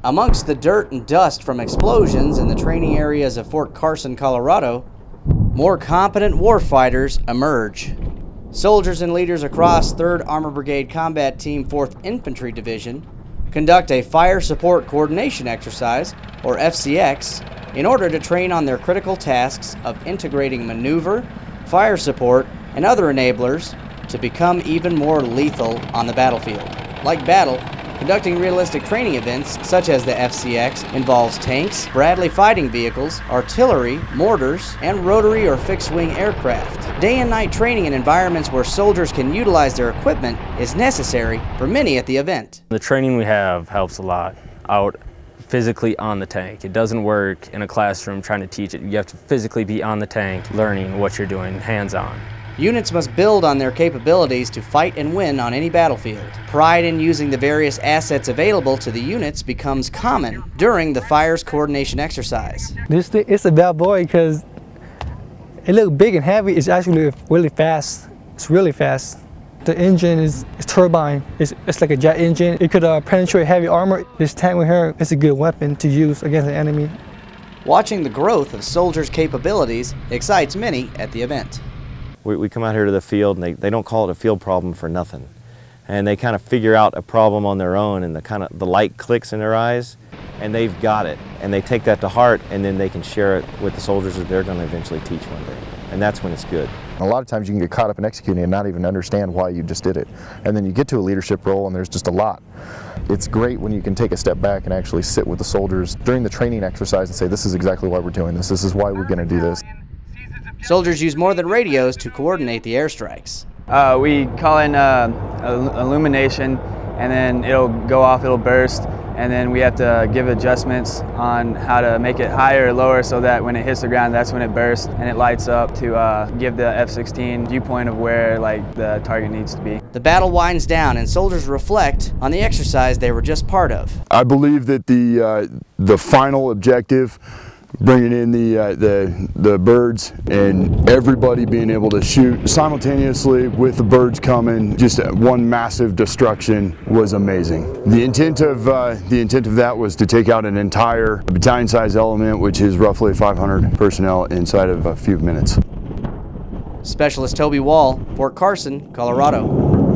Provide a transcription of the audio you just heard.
Amongst the dirt and dust from explosions in the training areas of Fort Carson, Colorado, more competent warfighters emerge. Soldiers and leaders across 3rd Armored Brigade Combat Team 4th Infantry Division conduct a Fire Support Coordination Exercise, or FCX, in order to train on their critical tasks of integrating maneuver, fire support, and other enablers to become even more lethal on the battlefield. Like battle, conducting realistic training events such as the FCX involves tanks, Bradley fighting vehicles, artillery, mortars, and rotary or fixed-wing aircraft. Day and night training in environments where soldiers can utilize their equipment is necessary for many at the event. The training we have helps a lot out physically on the tank. It doesn't work in a classroom trying to teach it. You have to physically be on the tank learning what you're doing hands-on. Units must build on their capabilities to fight and win on any battlefield. Pride in using the various assets available to the units becomes common during the Fires Coordination Exercise. This thing, it's a bad boy because it looks big and heavy. It's actually really fast. It's really fast. The engine is turbine. It's like a jet engine. It could penetrate heavy armor. This tank right here is a good weapon to use against the enemy. Watching the growth of soldiers' capabilities excites many at the event. We come out here to the field and they don't call it a field problem for nothing. And they kind of figure out a problem on their own and the light clicks in their eyes and they've got it. And they take that to heart and then they can share it with the soldiers that they're going to eventually teach one day. And that's when it's good. A lot of times you can get caught up in executing and not even understand why you just did it. And then you get to a leadership role and there's just a lot. It's great when you can take a step back and actually sit with the soldiers during the training exercise and say, this is exactly why we're doing this. This is why we're going to do this. Soldiers use more than radios to coordinate the airstrikes. We call in illumination, and then it'll go off, it'll burst, and then we have to give adjustments on how to make it higher or lower so that when it hits the ground, that's when it bursts and it lights up to give the F-16 viewpoint of where the target needs to be. The battle winds down and soldiers reflect on the exercise they were just part of. I believe that the final objective, bringing in the birds and everybody being able to shoot simultaneously with the birds coming, just one massive destruction, was amazing. The intent of that was to take out an entire battalion-sized element, which is roughly 500 personnel, inside of a few minutes. Specialist Toby Wall, Fort Carson, Colorado.